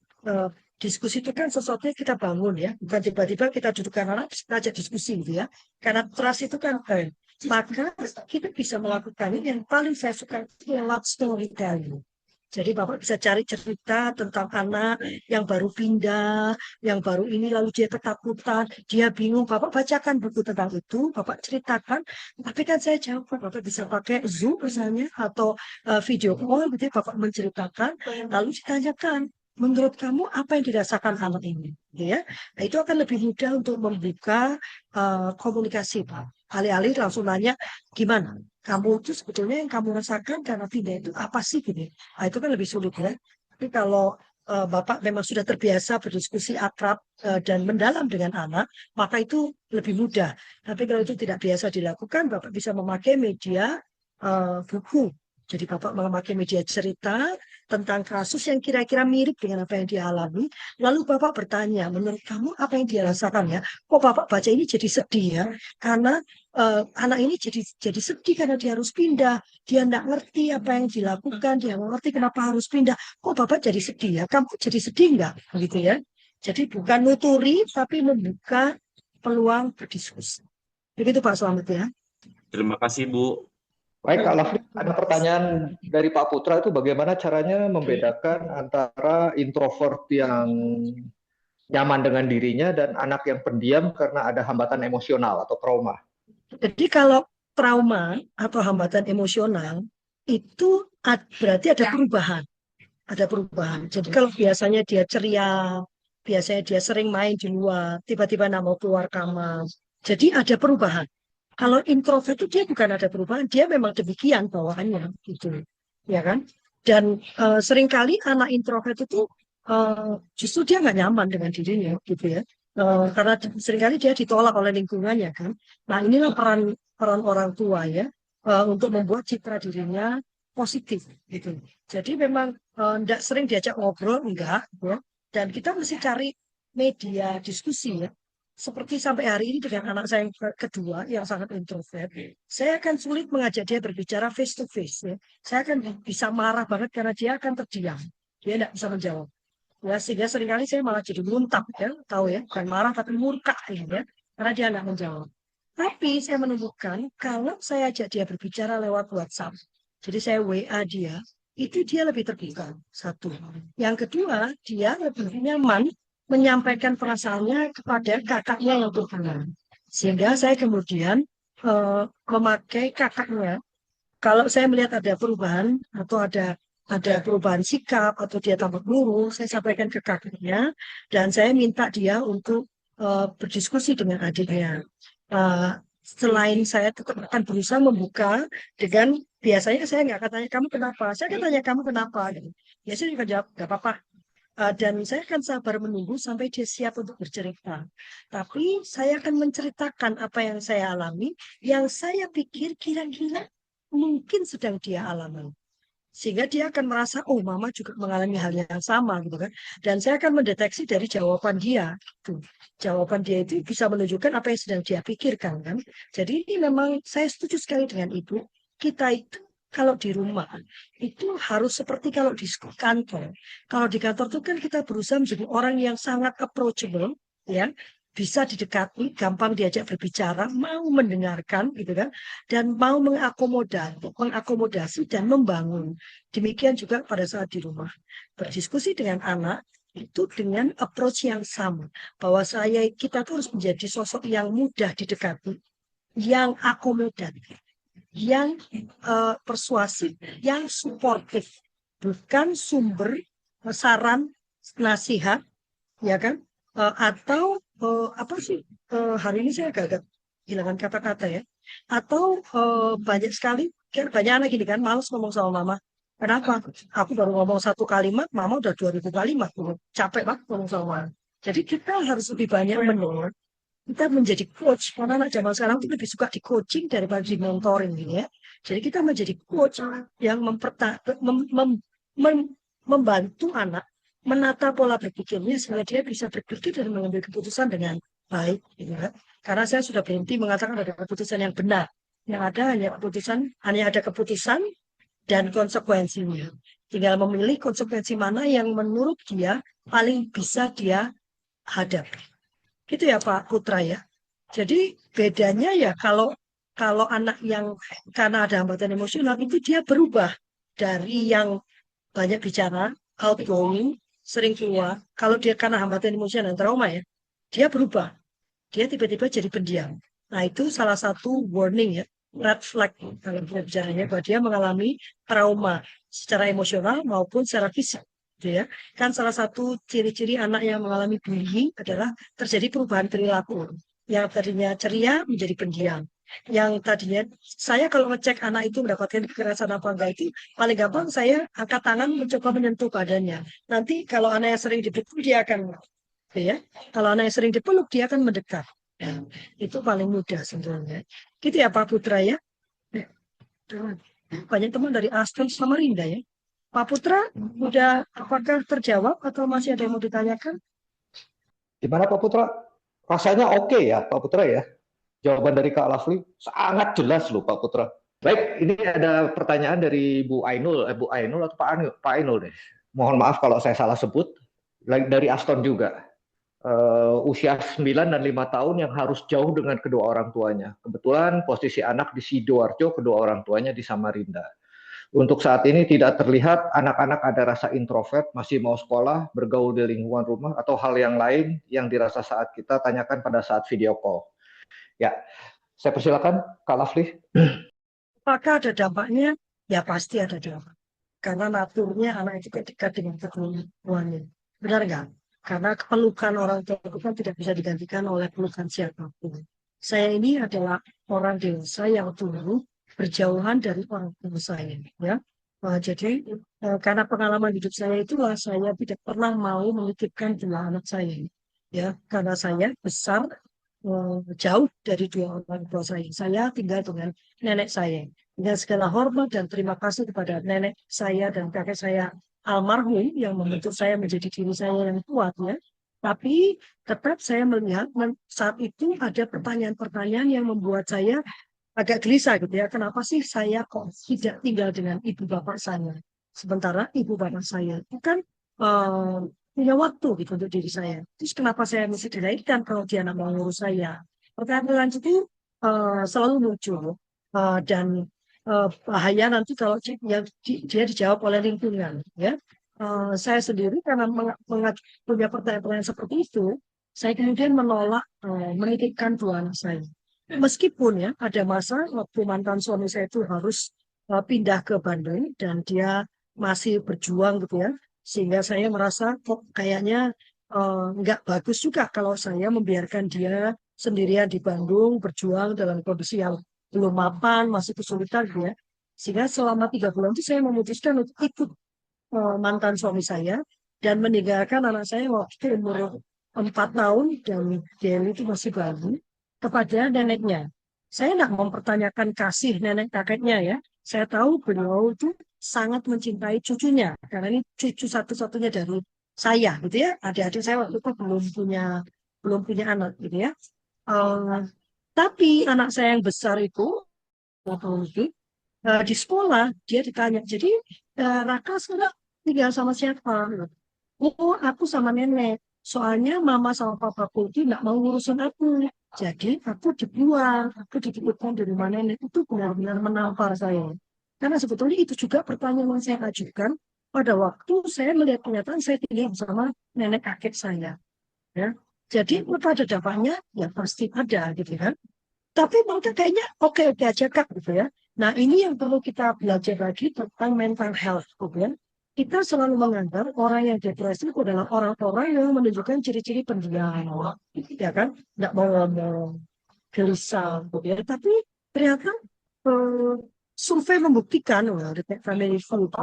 diskusi itu kan sesuatu yang kita bangun ya, bukan tiba-tiba kita dudukkan anak, kita ajak diskusi gitu ya. Karena trust itu kan maka kita bisa melakukan ini yang paling saya suka lewat storytelling. Jadi Bapak bisa cari cerita tentang anak yang baru pindah, yang baru ini lalu dia ketakutan, dia bingung. Bapak bacakan buku tentang itu, Bapak ceritakan. Tapi kan saya jawab, Bapak bisa pakai Zoom misalnya atau video call, gitu, Bapak menceritakan, lalu ditanyakan, menurut kamu apa yang dirasakan anak ini? Ya, nah, itu akan lebih mudah untuk membuka komunikasi, Pak. Alih-alih langsung nanya, gimana? Kamu itu sebetulnya yang kamu rasakan karena pindah itu apa sih gini? Nah, itu kan lebih sulit ya. Tapi kalau Bapak memang sudah terbiasa berdiskusi akrab dan mendalam dengan anak, maka itu lebih mudah. Tapi kalau itu tidak biasa dilakukan, Bapak bisa memakai media buku. Jadi Bapak memakai media cerita tentang kasus yang kira-kira mirip dengan apa yang dia alami. Lalu Bapak bertanya, menurut kamu apa yang dia rasakan ya? Kok Bapak baca ini jadi sedih ya? Karena anak ini jadi sedih karena dia harus pindah. Dia tidak ngerti apa yang dilakukan, dia nggak ngerti kenapa harus pindah. Kok Bapak jadi sedih ya? Kamu jadi sedih nggak? Begitu ya. Jadi bukan nuturi, tapi membuka peluang berdiskusi. Begitu Pak Slamet ya. Terima kasih, Bu. Baik, Kak Lafri, ada pertanyaan dari Pak Putra itu bagaimana caranya membedakan antara introvert yang nyaman dengan dirinya, dan anak yang pendiam karena ada hambatan emosional atau trauma. Jadi kalau trauma atau hambatan emosional itu berarti ada perubahan. Ada perubahan. Jadi kalau biasanya dia ceria, biasanya dia sering main di luar, tiba-tiba nggak mau keluar kamar. Jadi ada perubahan. Kalau introvert itu dia bukan ada perubahan, dia memang demikian bawaannya gitu, ya kan? Dan seringkali anak introvert itu justru dia nggak nyaman dengan dirinya gitu ya. Karena seringkali dia ditolak oleh lingkungannya kan. Nah inilah peran peran orang tua ya, untuk membuat citra dirinya positif gitu. Jadi memang enggak sering diajak ngobrol, enggak, ya. Dan kita mesti cari media diskusi ya. Seperti sampai hari ini dengan anak saya yang kedua yang sangat introvert, saya akan sulit mengajak dia berbicara face to face ya. Saya akan bisa marah banget karena dia akan terdiam. Dia tidak bisa menjawab. Ya, sehingga seringkali saya malah jadi muntah ya, tahu ya, bukan marah tapi murka ya, karena dia tidak menjawab. Tapi saya menemukan kalau saya ajak dia berbicara lewat WhatsApp, jadi saya WA dia, itu dia lebih terbuka. Satu. Yang kedua, dia lebih nyaman menyampaikan perasaannya kepada kakaknya yang berkenan. Sehingga saya kemudian memakai kakaknya. Kalau saya melihat ada perubahan atau ada perubahan sikap atau dia tampak murung, saya sampaikan ke kakaknya dan saya minta dia untuk berdiskusi dengan adiknya. Selain saya tetap akan berusaha membuka dengan biasanya saya nggak akan tanya kamu kenapa, saya akan tanya kamu kenapa. Gitu. Biasanya juga jawab nggak apa-apa. Dan saya akan sabar menunggu sampai dia siap untuk bercerita. Tapi saya akan menceritakan apa yang saya alami, yang saya pikir kira-kira mungkin sedang dia alami. Sehingga dia akan merasa, oh mama juga mengalami hal yang sama gitu kan. Dan saya akan mendeteksi dari jawaban dia. Gitu. Jawaban dia itu bisa menunjukkan apa yang sedang dia pikirkan kan. Jadi ini memang saya setuju sekali dengan ibu. Kita itu kalau di rumah itu harus seperti kalau di kantor. Kalau di kantor itu kan kita berusaha menjadi orang yang sangat approachable, ya, bisa didekati, gampang diajak berbicara, mau mendengarkan, gitu kan, dan mau mengakomodasi dan membangun. Demikian juga pada saat di rumah. Berdiskusi dengan anak itu dengan approach yang sama, bahwa kita tuh harus menjadi sosok yang mudah didekati, yang akomodatif, yang persuasif, yang suportif, bukan sumber saran, nasihat, ya kan? Atau apa sih? Hari ini saya agak kehilangan kata-kata ya. Atau banyak sekali, kan banyak anak gini kan, males ngomong sama mama. Kenapa? Aku baru ngomong satu kalimat, mama udah 2000 kalimat. Capek banget ngomong sama mama. Jadi kita harus lebih banyak mendengar. Kita menjadi coach, karena anak zaman sekarang itu lebih suka di coaching daripada di mentoring gitu ya. Jadi kita menjadi coach yang membantu anak menata pola berpikirnya sehingga dia bisa berpikir dan mengambil keputusan dengan baik. Gitu ya. Karena saya sudah berhenti mengatakan ada keputusan yang benar. Yang ada hanya ada keputusan dan konsekuensinya. Tinggal memilih konsekuensi mana yang menurut dia paling bisa dia hadapi. Gitu ya Pak Putra ya. Jadi bedanya ya kalau anak yang karena ada hambatan emosional itu dia berubah dari yang banyak bicara, outgoing, sering keluar. Kalau dia karena hambatan emosional dan trauma ya, dia berubah. Dia tiba-tiba jadi pendiam. Nah itu salah satu warning ya, red flag kalau kita bicaranya bahwa dia mengalami trauma secara emosional maupun secara fisik. Gitu ya. Kan salah satu ciri-ciri anak yang mengalami bullying adalah terjadi perubahan perilaku. Yang tadinya ceria menjadi pendiam. Yang tadinya saya kalau ngecek anak itu mendapatkan kekerasan apa enggak itu paling gampang saya angkat tangan mencoba menyentuh badannya. Nanti kalau anak yang sering dipukul dia akan ya. Kalau anak yang sering dipeluk dia akan mendekat. Ya, itu paling mudah sebenarnya. Gitu ya Pak Putra ya. Banyak teman dari Aston Samarinda ya. Pak Putra, udah apakah terjawab atau masih ada yang mau ditanyakan? Gimana Pak Putra? Rasanya oke ya Pak Putra ya? Jawaban dari Kak Lafli sangat jelas loh Pak Putra. Baik, ini ada pertanyaan dari Bu Ainul atau Pak Ainul deh. Mohon maaf kalau saya salah sebut. Dari Aston juga. Usia 9 dan 5 tahun yang harus jauh dengan kedua orang tuanya. Kebetulan posisi anak di Sidoarjo, kedua orang tuanya di Samarinda. Untuk saat ini tidak terlihat anak-anak ada rasa introvert, masih mau sekolah, bergaul di lingkungan rumah, atau hal yang lain yang dirasa saat kita tanyakan pada saat video call. Ya, saya persilakan Kak Lafli. Apakah ada dampaknya? Ya pasti ada dampak. Karena naturnya anak itu ketika dengan kedua tuanya. Benar nggak? Karena pelukan orang tua itu kan tidak bisa digantikan oleh pelukan siapapun. Saya ini adalah orang dewasa yang dulu berjauhan dari orang tua saya. Ya. Jadi karena pengalaman hidup saya itulah saya tidak pernah mau menitipkan dua anak saya. Ya, karena saya besar jauh dari dua orang tua saya. Saya tinggal dengan nenek saya. Dengan segala hormat dan terima kasih kepada nenek saya dan kakek saya almarhum yang membentuk saya menjadi diri saya yang kuat ya. Tapi tetap saya melihat saat itu ada pertanyaan-pertanyaan yang membuat saya agak gelisah gitu ya. Kenapa sih saya kok tidak tinggal dengan ibu bapak saya? Sementara ibu bapak saya itu kan punya waktu gitu untuk diri saya. Terus kenapa saya mesti dilahirkan kalau dia nak mau ngurus saya? Pertanyaan itu selalu muncul dan bahaya nanti kalau dia dijawab oleh lingkungan ya. Saya sendiri karena punya pertanyaan-pertanyaan seperti itu, saya kemudian menolak menitipkan dua anak saya. Meskipun ya ada masa waktu mantan suami saya itu harus pindah ke Bandung dan dia masih berjuang gitu ya, sehingga saya merasa kok kayaknya nggak bagus juga kalau saya membiarkan dia sendirian di Bandung berjuang dalam kondisi yang belum mapan, masih kesulitan gitu ya. Sehingga selama 3 bulan itu saya memutuskan untuk ikut mantan suami saya dan meninggalkan anak saya waktu umur 4 tahun dan dia itu masih bayi kepada neneknya. Saya tidak mempertanyakan kasih nenek kakeknya ya. Saya tahu beliau itu sangat mencintai cucunya karena ini cucu satu-satunya dari saya gitu ya. Adik-adik saya waktu itu belum punya anak gitu ya. Eh, tapi anak saya yang besar itu di sekolah dia ditanya, jadi Raka sekarang tinggal sama siapa? Oh, aku sama nenek. Soalnya mama sama papaku itu nggak mau ngurusin aku. Jadi aku dibuang, aku dititipkan di rumah nenek. Itu benar-benar menampar saya. Karena sebetulnya itu juga pertanyaan yang saya ajukan pada waktu saya melihat kenyataan saya tinggal bersama nenek kakek saya. Ya. Jadi apa ada dampaknya? Ya pasti ada gitu kan. Tapi mereka kayaknya oke-oke aja Kak gitu ya. Nah ini yang perlu kita belajar lagi tentang mental health gitu ya. Kita selalu menganggap orang yang depresi itu adalah orang-orang yang menunjukkan ciri-ciri pendiam, ya kan? Tidak mau ngomong, gelisah, gitu ya. Tapi ternyata eh, survei membuktikan, family food,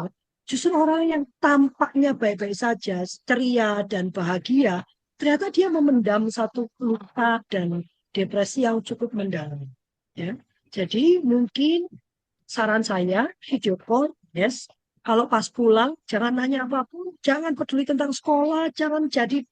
justru orang yang tampaknya baik-baik saja, ceria dan bahagia, ternyata dia memendam satu luka dan depresi yang cukup mendalam. Ya. Jadi mungkin saran saya video call, yes. Kalau pas pulang jangan nanya apapun, jangan peduli tentang sekolah, jangan jadi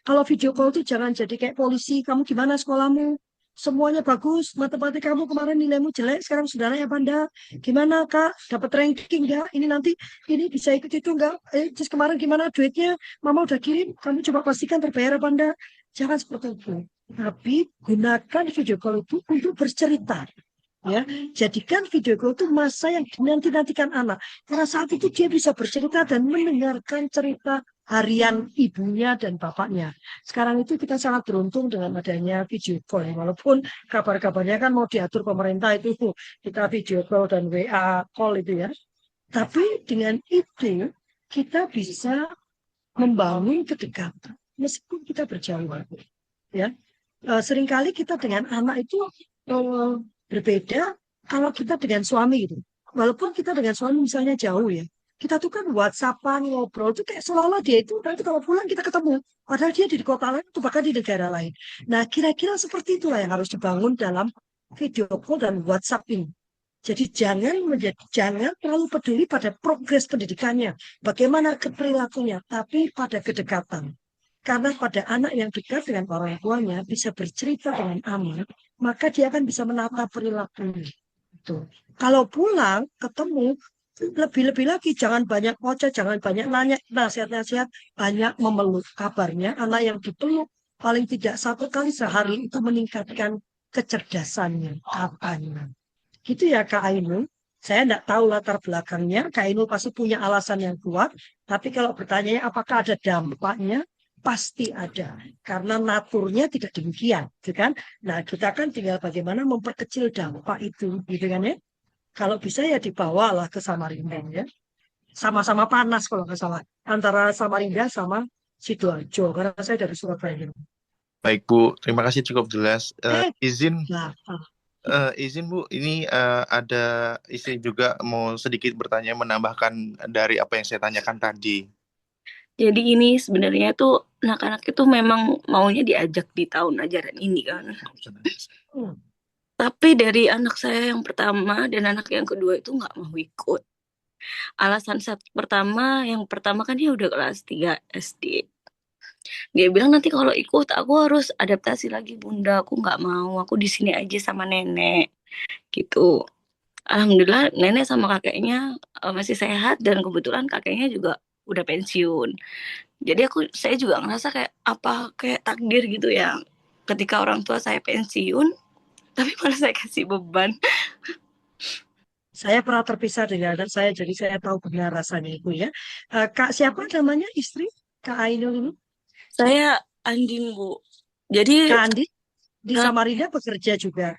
kalau video call itu jangan jadi kayak polisi. Kamu gimana sekolahmu? Semuanya bagus, matematika kamu kemarin nilaimu jelek, sekarang sudah naik apa enggak? Gimana Kak? Dapat ranking enggak? Ini nanti ini bisa ikut itu enggak? Terus kemarin gimana duitnya? Mama udah kirim, kamu coba pastikan terbayar apa enggak? Jangan seperti itu. Tapi gunakan video call itu untuk bercerita. Ya, jadikan video call itu masa yang dinanti-nantikan anak. Karena saat itu dia bisa bercerita dan mendengarkan cerita harian ibunya dan bapaknya. Sekarang itu kita sangat beruntung dengan adanya video call. Walaupun kabar-kabarnya kan mau diatur pemerintah itu kita video call dan WA call itu ya. Tapi dengan itu kita bisa membangun kedekatan meskipun kita berjauhan. Ya, seringkali kita dengan anak itu berbeda kalau kita dengan suami gitu. Walaupun kita dengan suami misalnya jauh ya, kita tuh kan WhatsAppan ngobrol tuh kayak seolah-olah dia itu nanti kalau pulang kita ketemu. Padahal dia di kota lain atau bahkan di negara lain. Nah kira-kira seperti itulah yang harus dibangun dalam video call dan WhatsApp ini. Jadi jangan terlalu peduli pada progres pendidikannya, bagaimana perilakunya, tapi pada kedekatan. Karena pada anak yang dekat dengan orang tuanya bisa bercerita dengan aman, maka dia akan bisa menata perilakunya. Itu. Kalau pulang ketemu lebih-lebih lagi jangan banyak ngoceh, jangan banyak nanya nasihat-nasihat, banyak memeluk. Kabarnya anak yang dipeluk paling tidak 1 kali sehari itu meningkatkan kecerdasannya, katanya. Gitu ya Kak Ainun. Saya tidak tahu latar belakangnya, Kak Ainul pasti punya alasan yang kuat, tapi kalau bertanya apakah ada dampaknya, pasti ada. Karena naturnya tidak demikian, gitu kan? Nah, kita kan tinggal bagaimana memperkecil dampak itu, gitu kan ya? Kalau bisa ya dibawalah ke Samarinda ya. Sama-sama panas kalau nggak salah. Antara Samarinda sama Sidoarjo, karena saya dari Surabaya. Baik Bu, terima kasih cukup jelas. Eh, Izin nah, izin Bu, ini ada istri juga mau sedikit bertanya menambahkan dari apa yang saya tanyakan tadi. Jadi ini sebenarnya tuh anak-anak itu memang maunya diajak di tahun ajaran ini kan. hmm, Tapi dari anak saya yang pertama dan anak yang kedua itu nggak mau ikut. Alasan yang pertama kan dia udah kelas 3 SD. Dia bilang nanti kalau ikut aku harus adaptasi lagi bunda, aku nggak mau, aku di sini aja sama nenek gitu. Alhamdulillah nenek sama kakeknya masih sehat dan kebetulan kakeknya juga udah pensiun. Jadi saya juga ngerasa kayak takdir gitu ya. Ketika orang tua saya pensiun, tapi malah saya kasih beban. saya pernah terpisah dengan anak saya, jadi saya tahu benar rasanya itu ya. Kak siapa namanya istri Kak Ainul ini? Saya Andin Bu. Jadi Kak Andi di eh, Samarinda bekerja juga.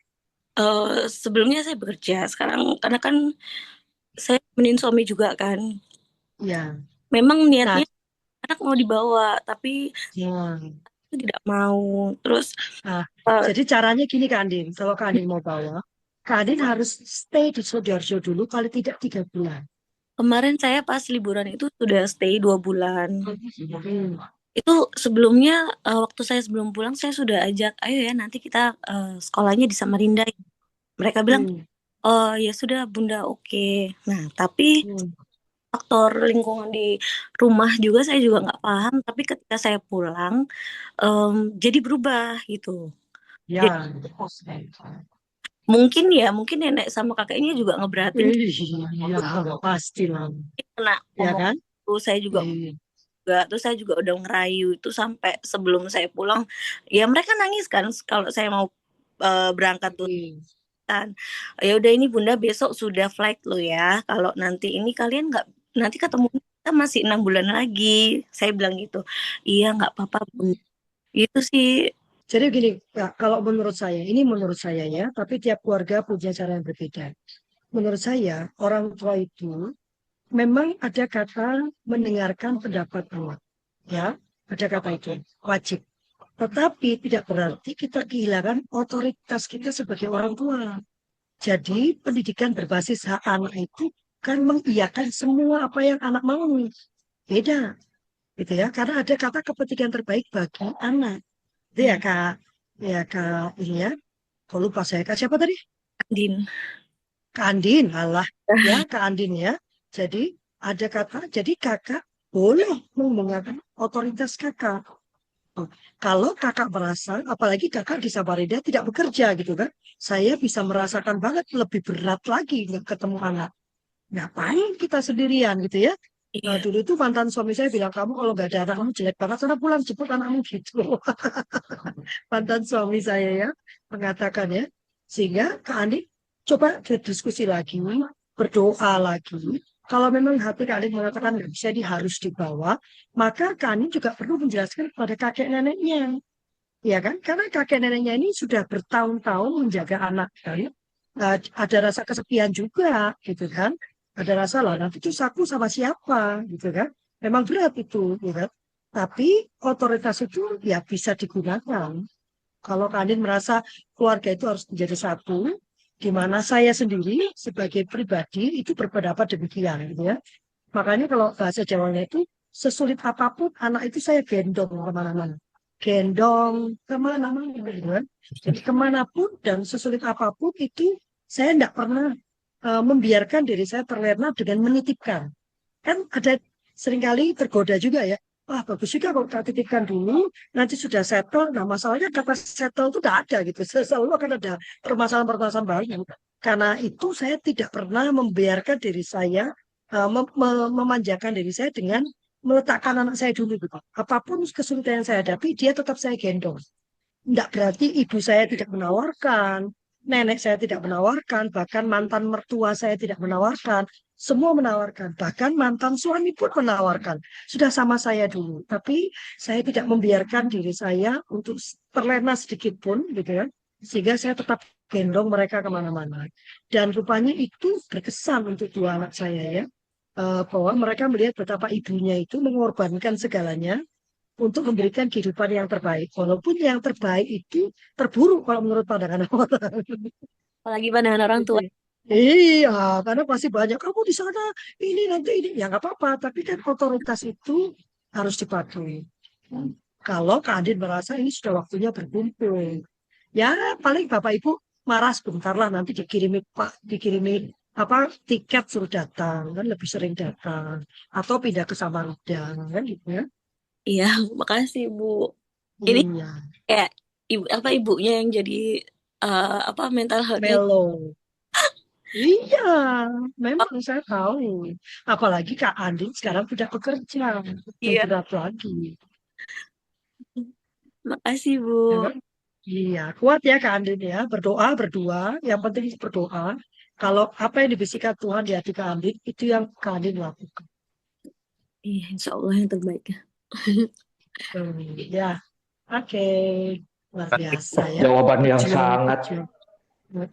sebelumnya saya bekerja, sekarang karena kan saya menin suami juga kan. Ya. Memang Nah, niatnya anak mau dibawa, tapi ya. itu tidak mau. Terus Nah, eh, jadi caranya gini Kak Andin, kalau Kak Andin mau bawa, Kak Andin harus stay di Sidoarjo dulu, paling tidak 3 bulan. kemarin saya pas liburan itu sudah stay 2 bulan. Hmm. Itu sebelumnya waktu saya sebelum pulang saya sudah ajak, ayo ya nanti kita sekolahnya di Samarinda. Mereka bilang, Hmm. oh ya sudah bunda, oke. Nah tapi Hmm. faktor lingkungan di rumah juga saya juga nggak paham. Tapi ketika saya pulang, jadi berubah gitu. Jadi Ya. mungkin nenek sama kakeknya juga ngeberatin Iya, pasti lah. kena Ya omong kan? itu. Saya juga Iya. terus saya juga udah ngerayu itu sampai sebelum saya pulang. Ya mereka nangis kan kalau saya mau berangkat tuh kan. Ya udah ini bunda besok sudah flight lo ya. Kalau nanti ini kalian nggak, nanti ketemu kita masih 6 bulan lagi. Saya bilang gitu. Iya nggak apa-apa bunda. Itu sih. Jadi gini, Kak, kalau menurut saya, ini menurut saya ya, tapi tiap keluarga punya cara yang berbeda. Menurut saya, orang tua itu memang ada kata mendengarkan pendapat anak. Ya, ada kata itu, wajib. Tetapi tidak berarti kita kehilangan otoritas kita sebagai orang tua. Jadi pendidikan berbasis hak anak itu kan mengiyakan semua apa yang anak mau. Beda, gitu ya. Karena ada kata kepentingan terbaik bagi anak. Itu ya Kak ini ya. Kok lupa saya Kak siapa tadi? Din. Kak Andin, alah ya Kak Andin ya. Jadi ada kata, jadi kakak boleh menggunakan otoritas kakak. Oh, kalau kakak merasa, apalagi kakak di Samarinda tidak bekerja gitu kan, saya bisa merasakan banget lebih berat lagi nggak ketemu anak. Ngapain kita sendirian gitu ya? Nah, Iya. dulu itu mantan suami saya bilang, kamu kalau nggak ada anak kamu jelek banget, sana pulang jemput anakmu gitu. Mantan suami saya ya mengatakan ya. Sehingga Kak Andi coba diskusi lagi, berdoa lagi. Kalau memang hati Kak Andi mengatakan nggak bisa, harus dibawa, maka Kak Andi juga perlu menjelaskan kepada kakek neneknya. Ya kan? Karena kakek neneknya ini sudah bertahun-tahun menjaga anak kan. Ada rasa kesepian juga gitu kan. Ada rasa lah nanti terus aku sama siapa gitu kan. Memang berat itu gitu kan. Tapi otoritas itu ya bisa digunakan. Kalau Kandin merasa keluarga itu harus menjadi satu, di mana saya sendiri sebagai pribadi itu berpendapat demikian gitu ya. Makanya kalau bahasa Jawanya itu sesulit apapun anak itu saya gendong kemana-mana. Gendong kemana-mana gitu kan. Jadi kemanapun dan sesulit apapun itu saya tidak pernah membiarkan diri saya terlena dengan menitipkan. Kan ada seringkali tergoda juga ya. Wah bagus juga kalau kita titipkan dulu, nanti sudah settle. Nah masalahnya kata settle itu tidak ada gitu. Selalu akan ada permasalahan-permasalahan baru. Karena itu saya tidak pernah membiarkan diri saya, memanjakan diri saya dengan meletakkan anak saya dulu gitu. Apapun kesulitan yang saya hadapi, dia tetap saya gendong. Tidak berarti ibu saya tidak menawarkan, nenek saya tidak menawarkan, bahkan mantan mertua saya tidak menawarkan, semua menawarkan, bahkan mantan suami pun menawarkan. Sudah sama saya dulu, tapi saya tidak membiarkan diri saya untuk terlena sedikit pun, gitu ya, sehingga saya tetap gendong mereka kemana-mana. Dan rupanya itu berkesan untuk dua anak saya ya, bahwa mereka melihat betapa ibunya itu mengorbankan segalanya untuk memberikan kehidupan yang terbaik. Walaupun yang terbaik itu terburuk kalau menurut pandangan orang. Apalagi pandangan orang Gitu tua. ya. Iya, karena pasti banyak kamu di sana ini nanti ini ya nggak apa-apa. Tapi kan otoritas itu harus dipatuhi. Kalau Kak Adin merasa ini sudah waktunya berkumpul, ya paling Bapak Ibu marah sebentar lah nanti dikirimi apa tiket suruh datang kan lebih sering datang atau pindah ke Samarinda kan gitu ya. Iya, makasih Bu. Ini Iya, kayak ibunya yang jadi mental health-nya. mellow. Iya, memang saya tahu. Apalagi Kak Andin sekarang sudah bekerja, lebih Iya, berat lagi. makasih Bu. Ya kan? Iya, kuat ya Kak Andin ya. Berdoa berdua, yang penting berdoa. Kalau apa yang dibisikkan Tuhan di hati Kak Andin, itu yang Kak Andin lakukan. Iya, insya Allah yang terbaik. Ya, oke. Luar biasa ya. Jawaban yang Pejuang.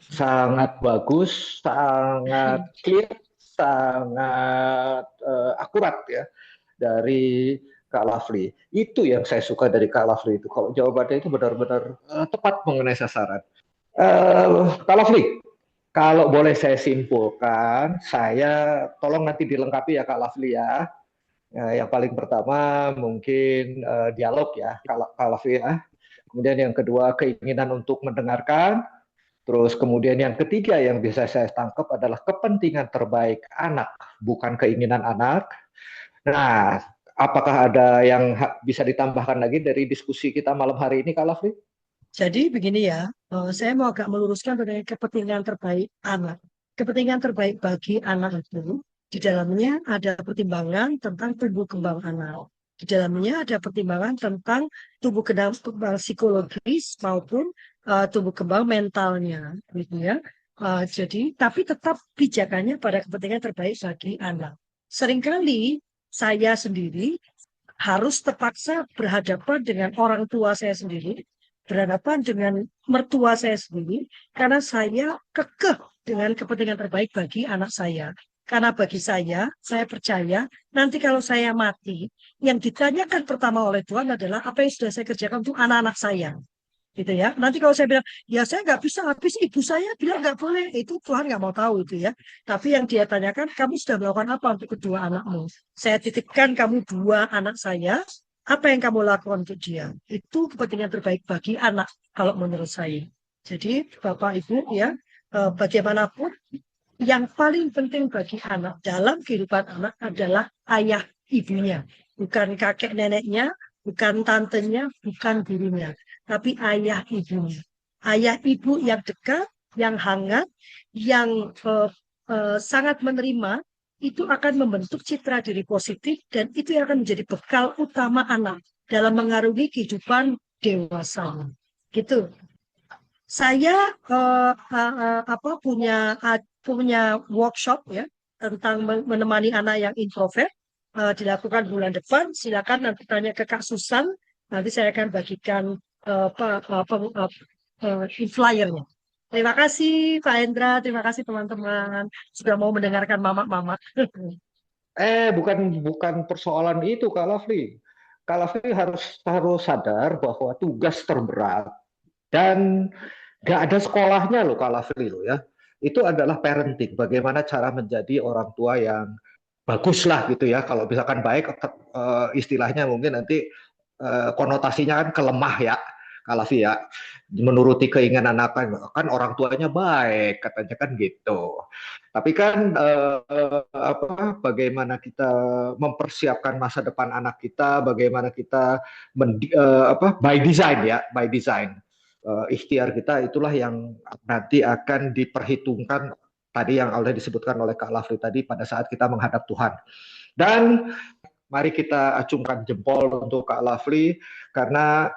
sangat bagus, sangat clear, sangat akurat ya dari Kak Lafli. Itu yang saya suka dari Kak Lafli itu. Kalau jawabannya itu benar-benar tepat mengenai sasaran. Kak Lafli, kalau boleh saya simpulkan, saya tolong nanti dilengkapi ya Kak Lafli ya. Yang paling pertama mungkin dialog ya Kak Lafli ya. Kemudian yang kedua keinginan untuk mendengarkan. Terus kemudian yang ketiga yang bisa saya tangkap adalah kepentingan terbaik anak, bukan keinginan anak. Nah, apakah ada yang bisa ditambahkan lagi dari diskusi kita malam hari ini, Kak Lafri? Jadi begini ya, saya mau agak meluruskan mengenai kepentingan terbaik anak. Kepentingan terbaik bagi anak itu, di dalamnya ada pertimbangan tentang tumbuh kembang anak. Di dalamnya ada pertimbangan tentang tumbuh kembang psikologis maupun tumbuh kembang mentalnya, gitu ya. Jadi, tapi tetap pijakannya pada kepentingan terbaik bagi anak. Seringkali saya sendiri harus terpaksa berhadapan dengan orang tua saya sendiri, berhadapan dengan mertua saya sendiri, karena saya kekeh dengan kepentingan terbaik bagi anak saya. Karena bagi saya percaya nanti kalau saya mati, yang ditanyakan pertama oleh Tuhan adalah apa yang sudah saya kerjakan untuk anak-anak saya. Gitu ya. Nanti kalau saya bilang, ya saya nggak bisa, habis ibu saya bilang nggak boleh, itu Tuhan nggak mau tahu itu ya. Tapi yang dia tanyakan, kamu sudah melakukan apa untuk kedua anakmu? Saya titipkan kamu dua anak saya, apa yang kamu lakukan untuk dia? Itu kepentingan terbaik bagi anak, kalau menurut saya. Jadi Bapak Ibu ya, bagaimanapun yang paling penting bagi anak dalam kehidupan anak adalah ayah ibunya, bukan kakek neneknya, bukan tantenya, bukan gurunya, tapi ayah ibunya. Ayah ibu yang dekat, yang hangat, yang sangat menerima, itu akan membentuk citra diri positif dan itu yang akan menjadi bekal utama anak dalam mengarungi kehidupan dewasa. Gitu. Saya punya workshop ya tentang menemani anak yang introvert, dilakukan bulan depan. Silakan nanti tanya ke Kak Susan. Nanti saya akan bagikan flyernya. Terima kasih Pak Hendra, terima kasih teman-teman sudah mau mendengarkan mama-mama. Bukan persoalan itu, Kak Lafli. Kak Lafli harus sadar bahwa tugas terberat dan nggak ada sekolahnya loh, Kak Lafli loh ya. Itu adalah parenting, bagaimana cara menjadi orang tua yang bagus lah gitu ya. Kalau misalkan baik, istilahnya mungkin nanti konotasinya kan kelemah ya, Kak Lafli ya. Menuruti keinginan anak kan orang tuanya baik, katanya kan gitu. Tapi kan bagaimana kita mempersiapkan masa depan anak kita, bagaimana kita by design ya, by design. Ikhtiar kita itulah yang nanti akan diperhitungkan tadi yang oleh disebutkan oleh Kak Lafri tadi pada saat kita menghadap Tuhan. Dan mari kita acungkan jempol untuk Kak Lafli karena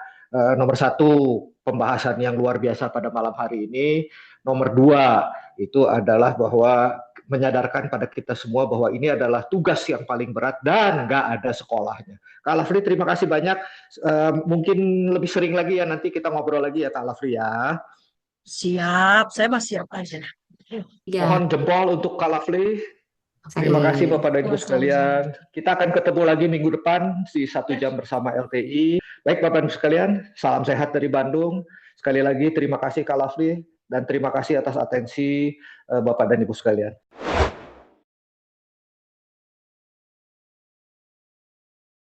nomor satu pembahasan yang luar biasa pada malam hari ini Nomor 2 itu adalah bahwa menyadarkan pada kita semua bahwa ini adalah tugas yang paling berat dan nggak ada sekolahnya. Kak Lafri, terima kasih banyak. Mungkin lebih sering lagi ya, nanti kita ngobrol lagi ya Kak Lafri ya. Siap, saya masih siap aja. Ya, Mohon jempol untuk Kak Lafri. Terima kasih Bapak dan Ibu sekalian. Kita akan ketemu lagi minggu depan di 1 jam bersama LTI. Baik Bapak dan Ibu sekalian, salam sehat dari Bandung. Sekali lagi terima kasih Kak Lafri dan terima kasih atas atensi Bapak dan Ibu sekalian.